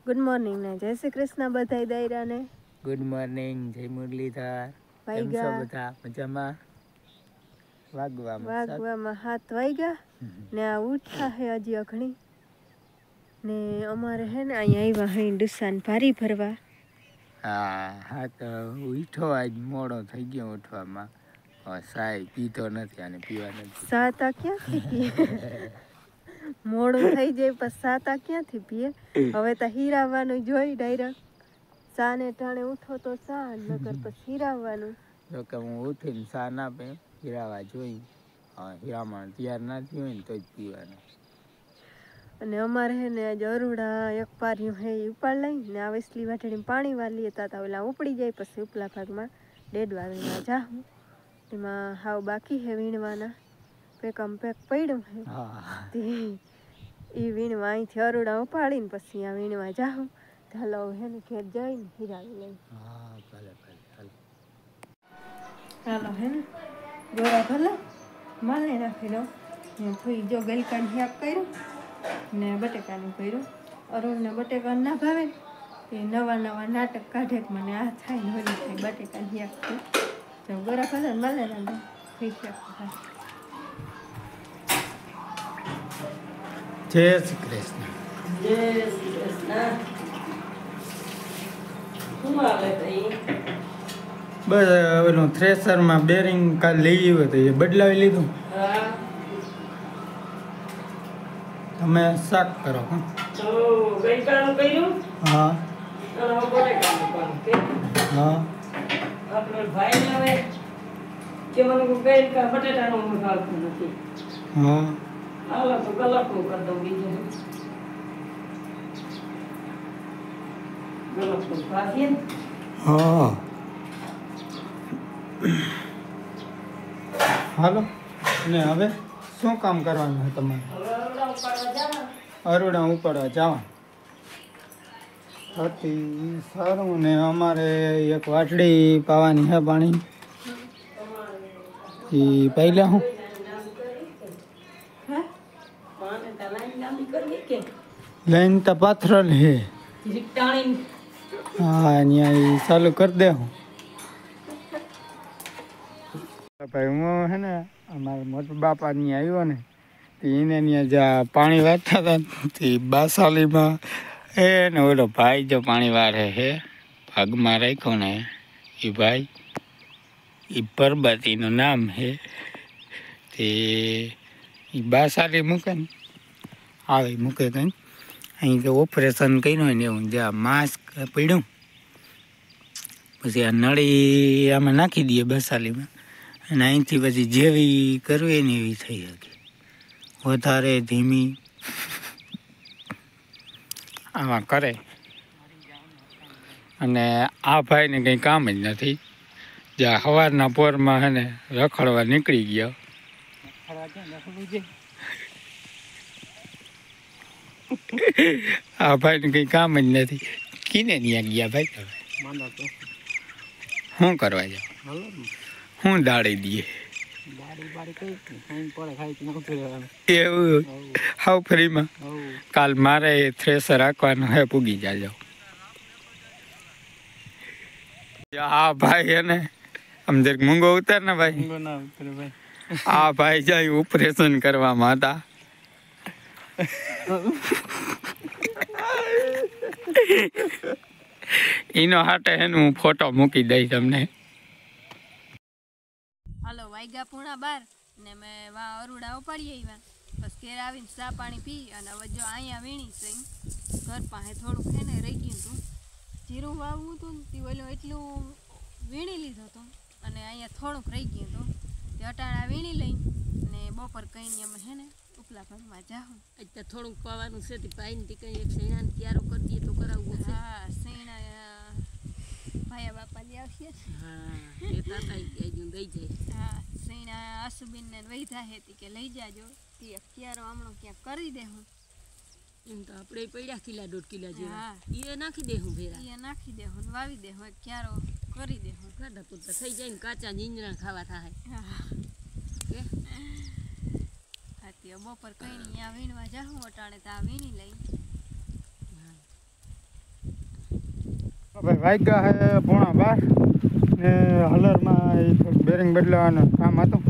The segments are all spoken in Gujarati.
ગુડ મોર્નિંગ ને જય શ્રી કૃષ્ણ બધાય દાયરા ને. ગુડ મોર્નિંગ, જય મુરલીધર. કેમ છો બધા? મજામાં? વાગવામાં 7 વાગ્યા ને આ ઉઠા હે હજી અઘણી ને અમારે હે ને અહીંયા આવ્યા હે ડુસાન ભારી ભરવા. હા તો ઉઠો આજ મોડો થઈ ગયો ઉઠવામાં. સાય પીતો નથી અને પીવા નથી. સાતા ક્યાંથી પીએ? મોડું થઈ જાય પછી સાતા ક્યાંથી પીએ? હવે તો હીરાવાનું જોઈ ડાયરેક્ટ સા ને ટાણે ઉઠો તો સા નકર પછી હીરાવાનું. જો કે હું ઉઠીને સા ના પે હીરાવા જોઈ હીરામણ તૈયાર ના થયું હોય ને તો જ પીવાનું. અને અમારે હે ને આજ અરુડા એક પાર્યું હે ઉપાડ લઈ ને આ વેસલી વાટડીમાં પાણી વાલીએ તા ઓલા ઉપડી જાય પછી ઉપલા ભાગમાં ડેડવા વીણવા જાહું. એમાં હાવ બાકી હે વીણવાના પેકમ પેક પડ્યું હે તે એ વીણવા અહીંથી અરુડા ઉપાડીને પછી આ વીણવા જાહું. હાલો હે ને ઘેર જઈને હીરાવી લઈ. હાલો હે ને ગોળા ભલે માલે નાખી દો. ફઈ જો ગલકાન શાક કર્યું ને બટેકાનું કર્યું. અરુણને બટેકા ના ભાવે તે નવા નવા નાટક કાઢે મને આ થાય ને ઓલી થાય બટેકા શાક તો ગોળા ભલે માલે નાખો ફઈ શાક થાય. જય શ્રી કૃષ્ણ. જય શ્રી કૃષ્ણ. શું આવે તઈ? બસ ઓલું થ્રેસરમાં બેરિંગ કાલ લઈ આવ્યો તો એ બદલાવી લીધું. હા તમે શાક કરો હા? તો ગઈકાલનું કર્યું હા અને હવે બટેકાનું પણ કે હા આપણે ભાઈને હવે કે મને ગઈકાલ બટેટાનું ભાવતું નથી. હા હાલો તો ગલકનું કરી દઉં બીજું ગલકનું ભાવીએ ને હા હાલો ને હવે શું કામ કરવાનું છે તમારે? હવે અરડા ઉપાડવા જવાનું. અરુડા ઉપાડવા જવાનું હતી સારું ને અમારે એક વાટડી પાવાની છે પાણી એ પહેલા હું પાને તો લાઈન લાંબી કરવી કે લાઈન તો પાથરલ હે. જીરીક ટાણીને હા અહીંયા ઈ ચાલુ કરી દે હું ભાઈ હું હે ને અમારા મોટા બાપા ની આવ્યો ને તો એને ત્યાં જ્યાં પાણી વાળતા હતા તે બાસાલીમાં એ ને ઓલો ભાઈ જો પાણી વાળે હે ભાગમાં રાખ્યો ને એ ભાઈ એ પરબતીનું નામ હે તે એ બાસાલી મૂકે ને આવે મૂકે કંઈ અહીં કે ઓપરેશન કર્યું હોય ને એવું જ્યાં માસ્ક પડ્યું પછી આ નળી આમાં નાખી દઈએ બસાલીમાં અને અહીંથી પછી જેવી કરવી ને એવી થઈ શકે વધારે ધીમી આમાં કરે. અને આ ભાઈને કંઈ કામ જ નથી જ્યાં સવારના પોરમાં હે ને રખડવા નીકળી ગયો. આ ભાઈને કંઈ કામ જ નથી. કીને ત્યાં ગયા ભાઈ તમે શું કરવા જાવ? શું દાડી દઈએ એવું હાવ ફ્રીમાં? કાલ મારે થ્રેસર રાખવાનું હે પૂગી જાજો. આ ભાઈ હે ને આમ જરીક મૂંગો ઉતાર ને ભાઈ. આ ભાઈ જાય ઓપરેશન કરવામાં હતા. એનો હાટે હે ને હું ફોટો મૂકી દઈશ તમને. હાલો વાગ્યા 11:30 ને મેં વા અરુડા ઉપાડી આવ્યા બસ ઘેર આવીને ચા પાણી પી અને હવે જો અહીંયા વીણી છે ઘર પાસે થોડુંક છે ને રહી ગયું હતું જીરું વાવવું હતું ને તે ઓલું એટલું વીણી લીધું હતું અને અહીંયા થોડુંક રહી ગયું હતું તે અટાણા વીણી લઈ ને બપોર કહીને અમે છે ને ઉપલા ભાગમાં જાઉં. અત્યારે થોડુંક પાવાનું છે તે પાઈને તે કંઈ એક સૈણાને ક્યારો કરી દઈએ તો કરાવવું છે. હા સૈણા ભાયા બાપા લઈ આવશે. હા એ તાતા દઈ જાય. હા સૈણા આસુબીનને વૈધા હતી કે લઈ જાજો તે ક્યારો હમણાં ક્યાંક કરી દે હું એમ તો આપણે પડ્યા કિલા 1.5 કિલા જેવા. હા એ નાખી દે હું ભેરા એ નાખી દે હું વાવી દે હું ક્યારો કરી દે હું ખાધા પૂરતા થઈ જાય ને કાચા જીંજરા ખાવા થાય. હા કે હાથી બપોર કઈ નહીં ત્યાં વીણવા જાઉં અટાણે તો આ વીણી લઈ. ભાઈ વાગ્યા હે 11:30 ને હલરમાં એ થોડું બેરિંગ બદલાવાનું કામ હતું.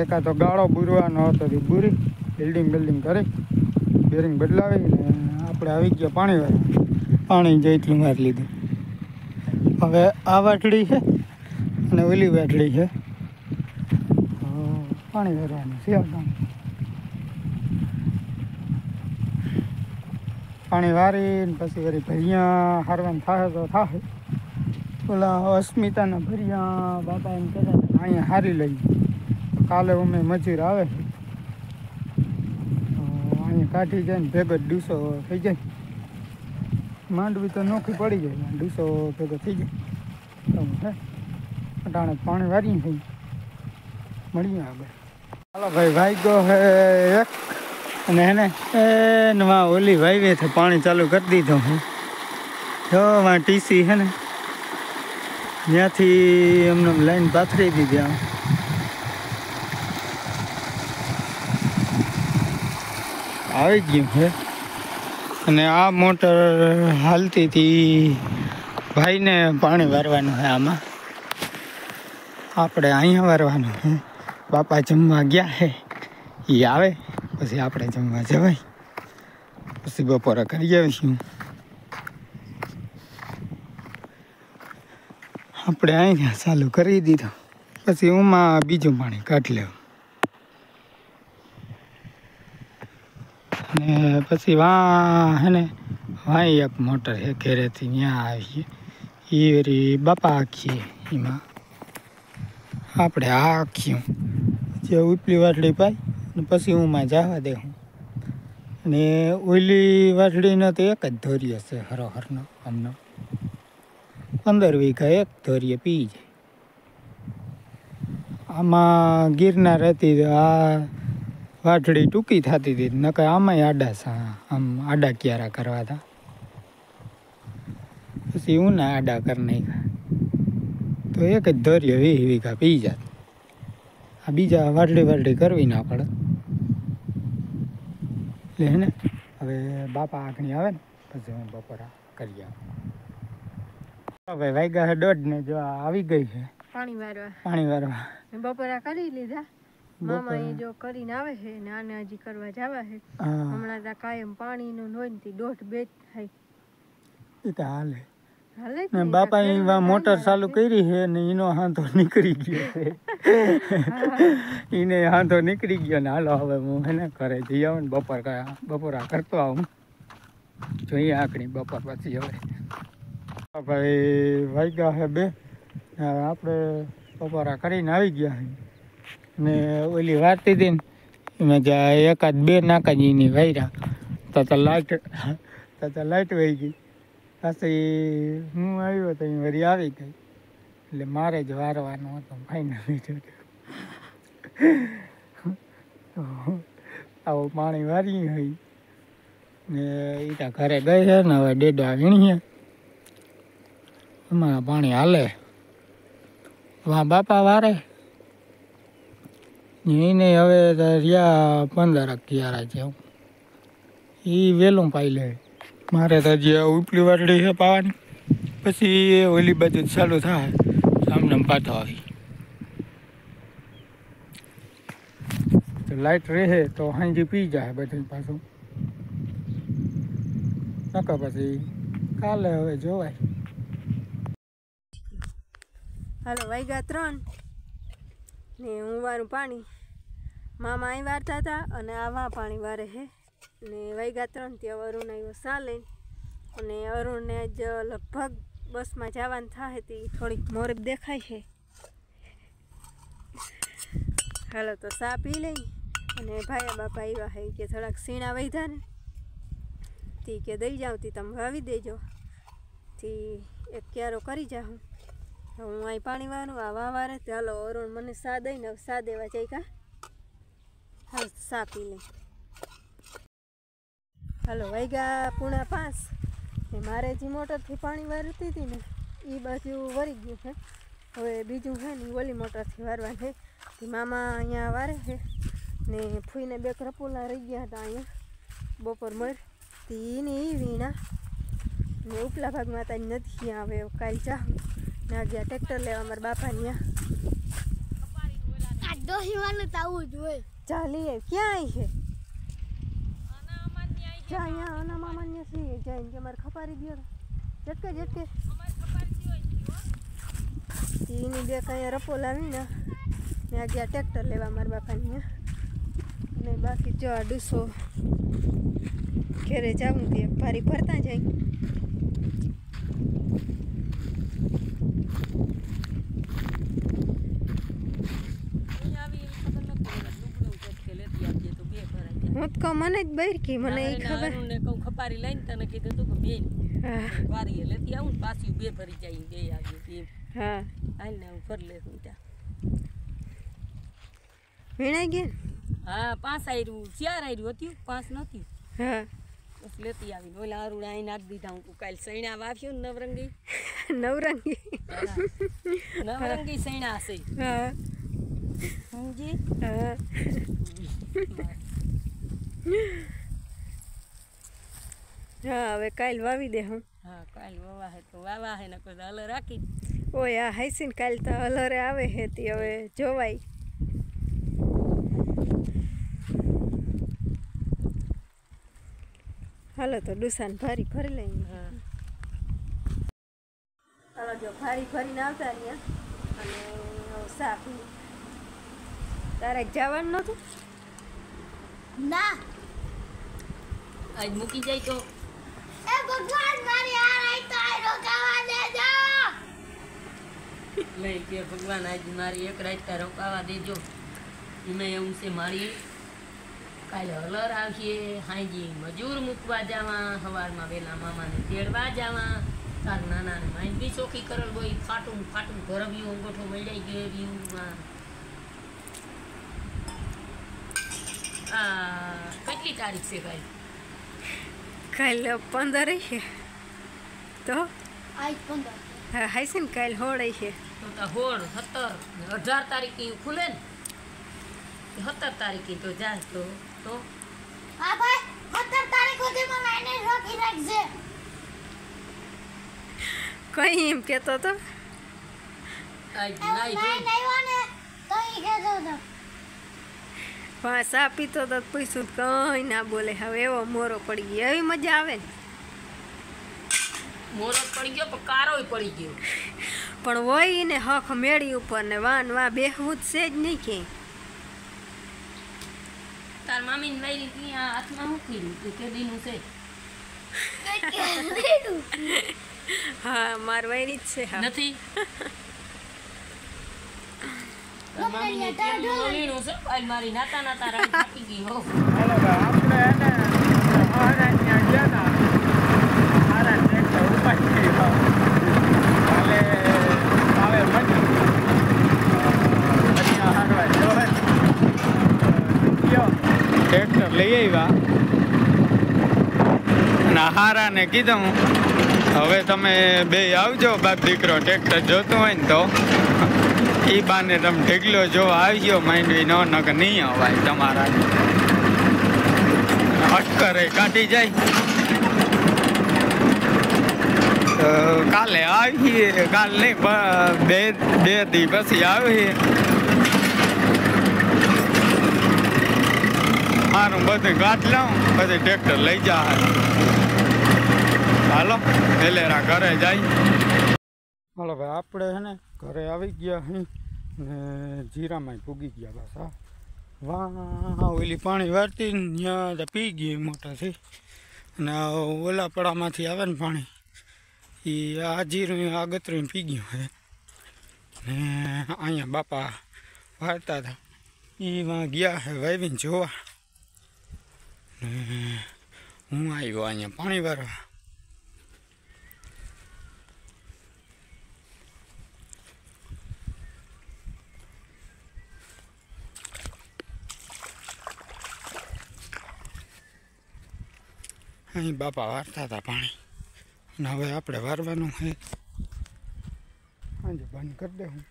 એકાદો ગાળો બુરવાનો હતો તે બુરી બિલ્ડિંગ કરી બેરિંગ બદલાવી ને આપણે આવી ગયા પાણી વાળવા. પાણી જેટલું મારી લીધું. હવે આ વાટડી છે અને ઓલી વાટડી છે. પાણી ભરવાનું છે. પાણી વારીને પછી વળી ભરિયા હારવાનું થાય તો થાય. ઓલા અસ્મિતાના ભરિયા બાપા એમ કહેતા હતા અહીંયા હારી લઈ. કાલે અમે મજૂર આવે છે અહીંયા કાઢી જાય ને ભેગો 200 થઈ જાય. માંડવી તો નોખી પડી જાય 200 ભેગો થઈ જાય. અટાણે પાણી વારીને થઈ મળીએ આગળ. ચાલો ભાઈ વાગ્યો હે 1 અને હેને નવા ઓલી વાઈવેથી પાણી ચાલુ કરી દીધું હું. જો વાં ટીસી છે ને ત્યાંથી એમને લાઈન પાથરી દીધી. આમ આવી ગયું છે અને આ મોટર હાલતી હતી. ભાઈને પાણી વારવાનું છે આમાં. આપણે અહીંયા વારવાનું છે. બાપા જમવા ગયા છે એ આવે પછી આપણે જમવા જવાય. પછી બપોરે કરી આવીશું. આપણે અહીંયા ચાલુ કરી દીધું. પછી ઉમાં બીજું પાણી કાઢી લેવું ને પછી વાં હે ને વાં એક મોટર છે ઘેરેથી ત્યાં આવીએ. એ વળી બાપા આખીએ એમાં આપણે આ આખ્યું જે ઉપલી વાટડી પાઈ ને પછી ઉમાં જવા દેવું. અને ઓલી વાટડીનો તો એક જ ધોરીએ છે હરોહરનો. આમનો 15 વીઘા એક ધોરીએ પી જાય. આમાં ગિરનાર હતી આ વાટડી ટૂંકી થતી હતી નકર આમાંય આમ આડા ક્યારા કરવા હતા. પછી ઉના આડા કરી નાખ્યા તો એક જ ધોરીએ 20 વીઘા પી જાય. આ બીજા વાટડી કરવી ના પડે. એટલે હે ને હવે બાપા આંખણી આવે ને પછી હું બપોરા કરી આવું. ભાઈ વાગ્યા છે 1:30 ને જો આવી ગઈ છે પાણી પાણી વારવા. બપોરા કરી લીધા. મામા એ જો કરીને આવે છે ને આને હજી કરવા જવા છે. હમણાં ત્યાં કાયમ પાણીનું હોય ને 1.5-2 થાય. એ તો હાલે હાલે ને બાપા એ મોટર ચાલુ કરી છે ને એનો હાથો નીકળી ગયો છે. એને હાથો નીકળી ગયો ને હાલો હવે હું એને ઘરે જઈ આવું ને બપોરા કરતો આવું. જોઈએ આંકડી બપોર પછી. હવે ભાઈ વાગ્યા છે 2 આપણે બપોરા કરીને આવી ગયા છે ને ઓલી વારતી હતી ને એમાં જ્યાં 1-2 નાકા જ એની વાયરા તો લાઇટ વહી ગઈ. પાછી હું આવ્યો તો અહીં વળી આવી ગઈ. એટલે મારે જ વારવાનું હતું ફાઇનલી. આવું પાણી વારી હોય ને એ તો ઘરે ગઈ છે ને હવે ડેડા વીણીએ. એમાં પાણી હાલે વાં બાપા વારે એને હવે રહ્યા 15 ક્યારા છે. એ વહેલું પાઈ લે. મારે તો જે ઉપલી વાટડી છે પાવાની પછી ઓલી બાજુ ચાલુ થાય સામને પાછો આવી. તો લાઇટ રહે તો હાંજી પી જાય બધું પાછું. નકર પછી કાલે હવે જોવાય. હાલો વાગ્યા 3 ને હું વારું પાણી. મામા અહીં વારતા હતા અને આવા પાણી વારે છે ને વાગ્યા 3 ત્યાં અરુણ આવ્યો ચાલે અને અરુણને જ લગભગ બસમાં જવાનું થાય તે થોડીક મોરબ દેખાય છે. હાલો તો ચા પી લઈ અને ભાયા બાપા આવ્યા છે કે થોડાક સીણા વધ્યા ને તી કે દઈ જાઉં તી તમે વાવી દેજો તી એક ક્યારો કરી જાઉં. હું અહીં પાણી વાળું આ વારે તો હાલો અરુણ મને ચા દઈને ચા દેવા જાય કા. હાલ ચા પી લઈ. હાલો વાગ્યા 4:45 ને મારે જે મોટરથી પાણી વારતી હતી ને એ બાજુ વળી ગયું છે. હવે બીજું છે ને ઓલી મોટરથી વારવા છે. મામા અહીંયા વારે છે ને ફૂઈને 2 રપોલા રહી ગયા હતા અહીંયા બપોર મર તી એની વીણા ને ઉપલા ભાગમાં ત્યાં નથી આવે કાલ જાઉં ને આ ગયા ટ્રેક્ટર લેવા મારા બાપા ત્યાં ચાલી ક્યાં આવી છે અહીંયા આના મામાન્ય છે જઈને કે મારે ખપારી દો ઝટકે ઝટકે એની બે કાંઈ રપો લાવીને ને આ ગયા ટ્રેક્ટર લેવા મારા બાપાની ને બાકી જો આ ડૂસો ઘેરે જાઉં તે ભારી ભરતા જાય હું તો મને જ બરકી મને એ ખબર ને કહું ખપારી લઈને તને કીધું તું કે બેન વારી લેતી આવું પાછી બે ભરી જાય બે આવી હા હાલ ને હું કરી લે હું ત્યાં વીણાઈ ગયા હા 5 આયરું 4 આયરું હતું 5 નથી હા બસ લેતી આવીને ઓલા આરુડા અહીં નાખી દીધા હું કાલ સૈણા વાવ્યું ને નવરંગી નવરંગી સૈણા હશે હા સમજી હા હા હવે કાલ વાવી દે હું હા કાલ વાવા હે તો વાવા હે ને કોઈ હલર રાખી ઓય આ હાઈસીન કાલ તો હલરે આવે હે તે હવે જોવાય હાલો તો ડુસાન ભારી ભરી લઈએ હા હાલો જો ભારી ભરીને આવતા રહ્યા અને સા પી તારે જવાનું નહોતું ના આજ મૂકી જાય તો એ ભગવાન મારી આ રાત તો આ રોકાવા દેજો લઈ કે ભગવાન આજ મારી એક રાત તા રોકાવા દેજો એમાં એવું છે મારી કાલે હલર આવશે હાંજી મજૂર મૂકવા જવા સવારમાં વહેલા મામાને તેડવા જવા તાર નાનાને માઇન્ડ બી ચોખ્ખી કરેલ હોય ફાટું ફાટું ભરવ્યું અંગોઠો મળાઈ ગયો વ્યૂમાં કેટલી તારીખ છે કાલે કાલ 15 છે તો આજ 15 હા હાઈસીન ને કાલ 16 છે તો 16 17 18 તારીખે ખુલે ને 17 તારીખે તો જાય તો હા ભાઈ 17 તારીખ સુધીમાં એને રોકી રાખજે કઈ એમ કહેતો તો આજ એવું નાઈ નહીં ને તો ઈ કહેતો હતો સા પીતો તો પૂછ્યું કંઈ ના બોલે હવે એવો મોરો પડી ગયો એવી મજા આવે ને મોરો પડી ગયો પણ કારોય પડી ગયો પણ હોય ને હક મેળી ઉપર ને વાન વા બેહવું જ છે જ નહીં કે તાર મામીને લઈ ત્યાં હાથમાં મૂકી દીધું કે દીનું છે હા માર વૈરી જ છે હા નથી તાર મામીને કેમનું ઓલીનું છે આજ મારી નાતા નાતા રાઈ થાકી ગઈ હો હાલો ભાઈ આપણે એને મહારાજ ત્યાં ગયા હતા મારા ટ્રેક્ટર ઉપાડી ગયો કાલે આવે મજા હારવા જવા ટ્રેક્ટર લઈ આવ્યા અને હારાને કીધું હવે તમે બે આવજો બાપ દીકરો ટ્રેક્ટર જોતું હોય ને તો એ બાને તમે ઢેગલો જોવા આવજો માંડવી નો નક નહીં અવાય તમારા અટકરે કાઢી જાય તો કાલે આવીએ કાલ નહીં બે દી પછી આવીએ મારું બધું ગાંઠ લઉં પછી ટ્રેક્ટર લઈ જાય હાલો વેલેરા ઘરે જાય હાલો ભાઈ આપણે હે ને ઘરે આવી ગયા અહીં ને જીરામાં પૂગી ગયા બસ હા વાહ ઓલી પાણી વારતી ને ત્યાં પી ગઈ મોટાથી અને ઓલા પડામાંથી આવે ને પાણી એ આ જીરું આગતરું પી ગયું હે ને અહીંયા બાપા વારતા હતા એમાં ગયા હે વાવીને જોવા ને હું આવ્યો અહીંયા પાણી વારવા અહીં બાપા વારતા હતા પાણી અને હવે આપણે વારવાનું છે આજે બંધ કરી દે હું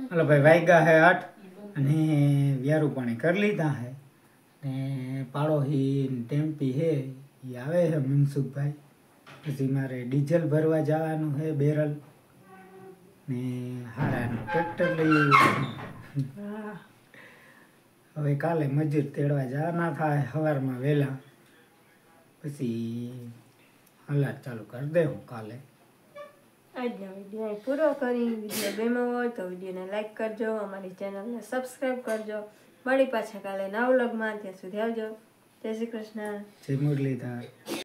હાલો ભાઈ વાગ્યા હે 8 અને વ્યારું પાણી કરી લીધા હે ને પાડોશી ટેમ્પી હે એ આવે છે મનસુખભાઈ પછી મારે ડીઝલ ભરવા જવાનું છે બેરલ ને હારાનું ટ્રેક્ટર લઈ આવ્યું. હવે કાલે મજૂર તેડવા જવાના થાય સવારમાં વહેલા, પછી હલાટ ચાલુ કરી દેવું કાલે. આજનો વિડીયો અહીં પૂરો કરી. વિડીયો ગમ્યો હોય તો વિડીયોને લાઈક કરજો, અમારી ચેનલને સબસ્ક્રાઈબ કરજો. મળી પાછા કાલે નવા વ્લોગમાં. ત્યાં સુધી આવજો. જય શ્રી કૃષ્ણ. જય મુરલીધર.